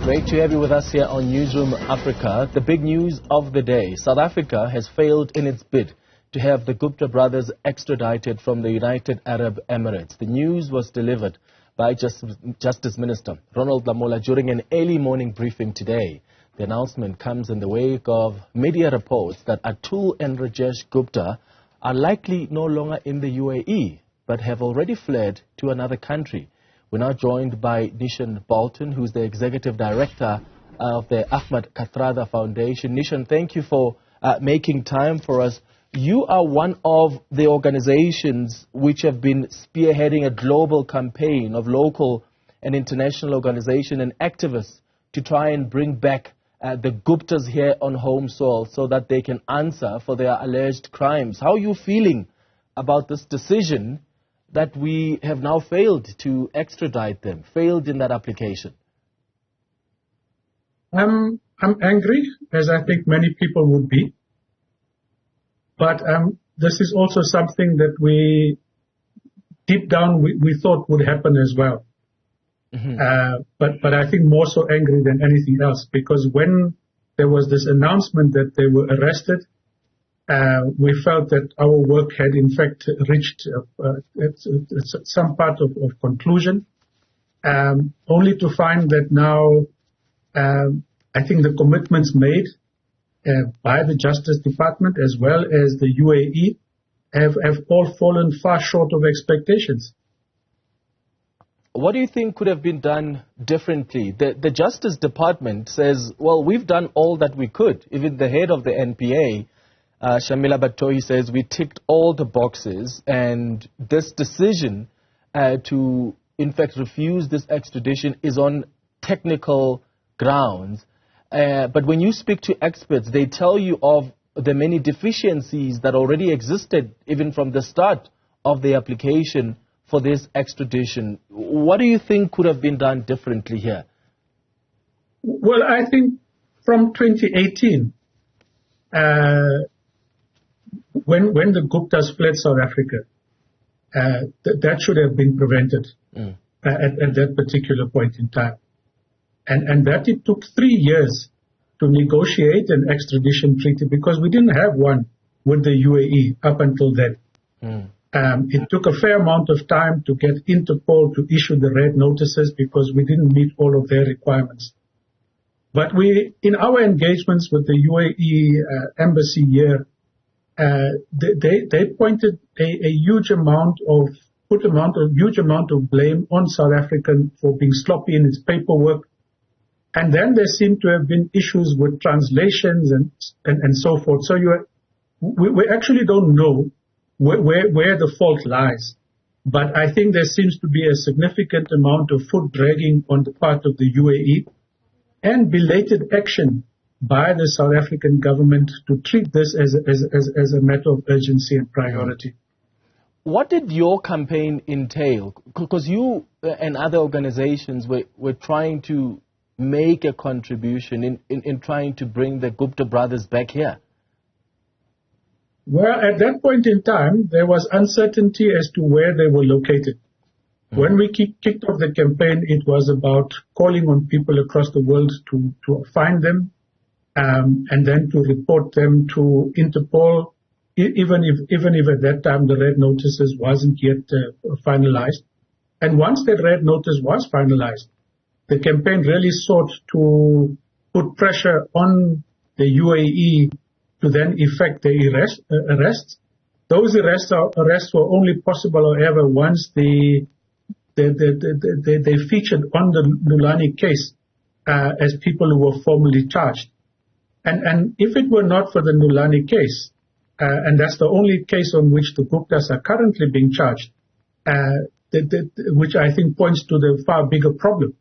Great to have you with us here on Newzroom Afrika. The big news of the day: South Africa has failed in its bid to have the Gupta brothers extradited from the United Arab Emirates. The news was delivered by Justice Minister Ronald Lamola during an early morning briefing today. The announcement comes in the wake of media reports that Atul and Rajesh Gupta are likely no longer in the UAE, but have already fled to another country. We're now joined by Neeshan Balton, who's the Executive Director of the Ahmed Kathrada Foundation. Neeshan, thank you for making time for us. You are one of the organizations which have been spearheading a global campaign of local and international organizations and activists to try and bring back the Guptas here on home soil so that they can answer for their alleged crimes. How are you feeling about this decision that we have now failed to extradite them, failed in that application? I'm angry, as I think many people would be. But this is also something that we, deep down, we thought would happen as well. Mm-hmm. But I think more so angry than anything else, because when there was this announcement that they were arrested, we felt that our work had in fact reached some part of conclusion, only to find that now I think the commitments made by the Justice Department as well as the UAE have all fallen far short of expectations. What do you think could have been done differently? The Justice Department says, well, we've done all that we could. Even the head of the NPA, Shamila Batohi, says we ticked all the boxes, and this decision to, in fact, refuse this extradition is on technical grounds. But when you speak to experts, they tell you of the many deficiencies that already existed even from the start of the application for this extradition. What do you think could have been done differently here? Well, I think from 2018, when the Guptas fled South Africa, that should have been prevented at that particular point in time. And that it took 3 years to negotiate an extradition treaty, because we didn't have one with the UAE up until then. It took a fair amount of time to get Interpol to issue the red notices because we didn't meet all of their requirements. But we, in our engagements with the UAE embassy here, they pointed a huge amount of blame on South Africa for being sloppy in its paperwork. And then there seem to have been issues with translations and so forth. So we actually don't know where the fault lies. But I think there seems to be a significant amount of foot dragging on the part of the UAE and belated action by the South African government to treat this as a matter of urgency and priority. What did your campaign entail? Because you and other organizations were trying to make a contribution in trying to bring the Gupta brothers back here. Well, at that point in time, there was uncertainty as to where they were located. When we kicked off the campaign, it was about calling on people across the world to find them and then to report them to Interpol, even if at that time the red notices wasn't yet finalized. And once that red notice was finalized, the campaign really sought to put pressure on the UAE to then effect the arrests. Those arrests were only possible, however, once they featured on the Nulani case as people who were formally charged. And if it were not for the Nulani case, and that's the only case on which the Guptas are currently being charged, which I think points to the far bigger problem.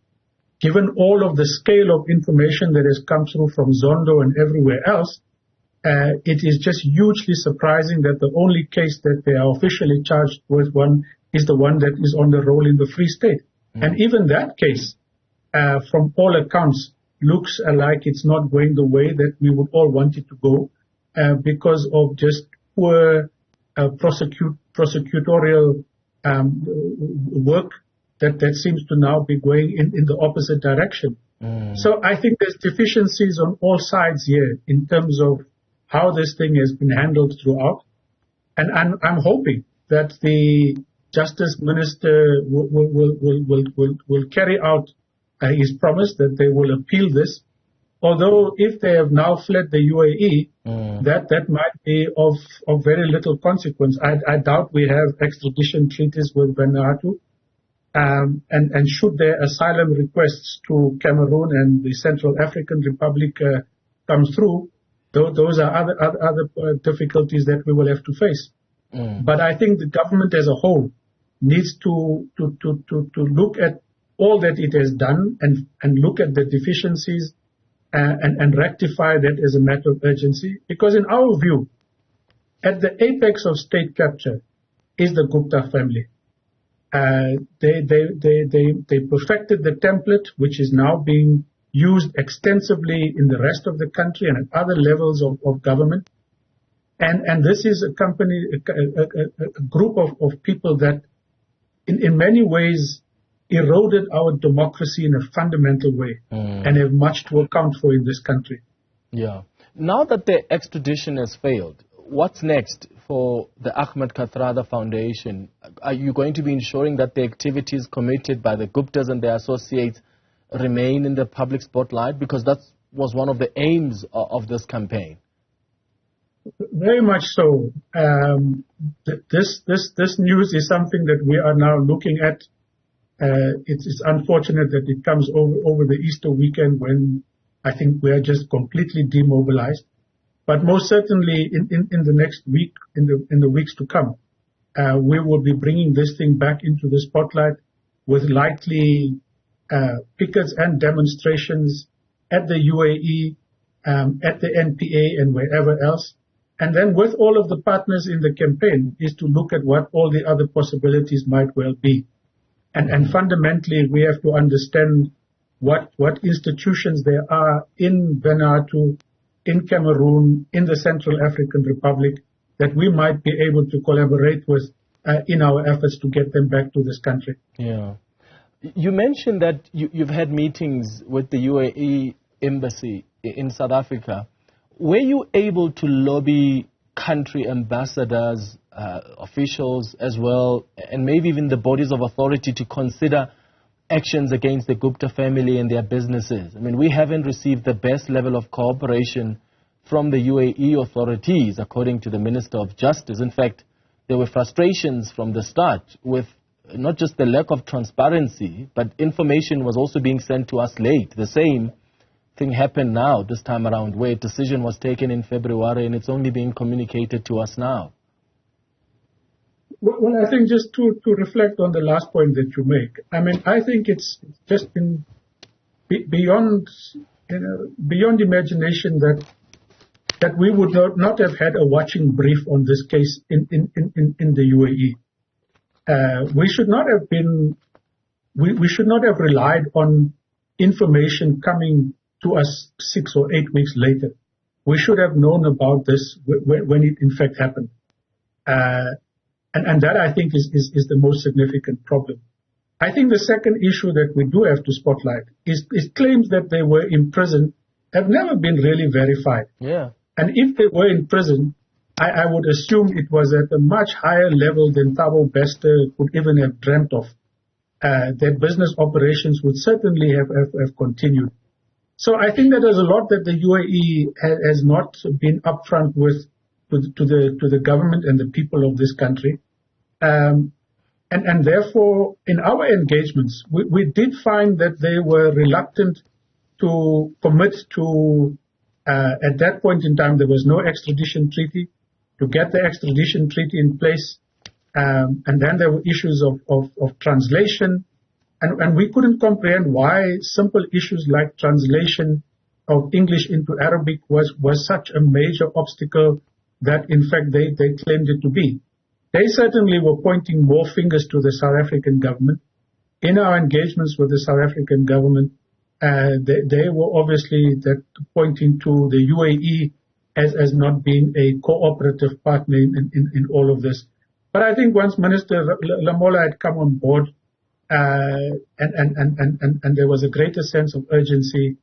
Given all of the scale of information that has come through from Zondo and everywhere else, it is just hugely surprising that the only case that they are officially charged with is the one that is on the roll in the Free State. And even that case, from all accounts, looks like it's not going the way that we would all want it to go because of just poor prosecutorial work that seems to now be going in the opposite direction. So I think there's deficiencies on all sides here in terms of how this thing has been handled throughout. And I'm hoping that the Justice Minister will carry out his promise that they will appeal this. Although if they have now fled the UAE, that might be of very little consequence. I doubt we have extradition treaties with Vanuatu. And should their asylum requests to Cameroon and the Central African Republic come through, those are other difficulties that we will have to face. But I think the government as a whole needs to look at all that it has done and look at the deficiencies and rectify that as a matter of urgency. Because in our view, at the apex of state capture is the Gupta family. They perfected the template, which is now being used extensively in the rest of the country and at other levels of government. And this is a group of people that in many ways eroded our democracy in a fundamental way and have much to account for in this country. Yeah. Now that the extradition has failed, what's next for the Ahmed Kathrada Foundation? Are you going to be ensuring that the activities committed by the Guptas and their associates remain in the public spotlight? Because that was one of the aims of this campaign. Very much so. This news is something that we are now looking at. It's unfortunate that it comes over the Easter weekend when I think we are just completely demobilized. But most certainly in the next week, in the weeks to come, we will be bringing this thing back into the spotlight with likely pickets and demonstrations at the UAE, at the NPA and wherever else. And then with all of the partners in the campaign is to look at what all the other possibilities might well be. And fundamentally, we have to understand what institutions there are in Vanuatu, in Cameroon, in the Central African Republic, that we might be able to collaborate with in our efforts to get them back to this country. Yeah. You mentioned that you've had meetings with the UAE embassy in South Africa. Were you able to lobby country ambassadors, officials as well, and maybe even the bodies of authority to consider actions against the Gupta family and their businesses? I mean, we haven't received the best level of cooperation from the UAE authorities, according to the Minister of Justice. In fact, there were frustrations from the start with not just the lack of transparency, but information was also being sent to us late. The same thing happened now, this time around, where a decision was taken in February and it's only being communicated to us now. Well, I think just to reflect on the last point that you make, I mean, I think it's just been beyond imagination that we would not have had a watching brief on this case in the UAE. We should not have relied on information coming to us 6 or 8 weeks later. We should have known about this when it in fact happened. And that, I think, is the most significant problem. I think the second issue that we do have to spotlight is claims that they were in prison have never been really verified. Yeah. And if they were in prison, I would assume it was at a much higher level than Thabo Bester could even have dreamt of. Their business operations would certainly have continued. So I think that there's a lot that the UAE has not been upfront with to the government and the people of this country. And therefore, in our engagements, we did find that they were reluctant to commit to, at that point in time, there was no extradition treaty, to get the extradition treaty in place. And then there were issues of translation. And we couldn't comprehend why simple issues like translation of English into Arabic was such a major obstacle that, in fact, they claimed it to be. They certainly were pointing more fingers to the South African government. In our engagements with the South African government, they were obviously pointing to the UAE as not being a cooperative partner in all of this. But I think once Minister Lamola had come on board, and there was a greater sense of urgency,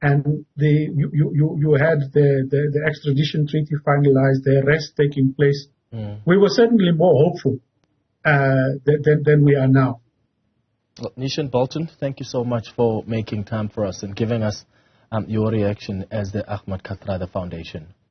and you had the extradition treaty finalized, the arrest taking place. We were certainly more hopeful than we are now. Well, Neeshan Balton, thank you so much for making time for us and giving us your reaction as the Ahmed Kathrada Foundation.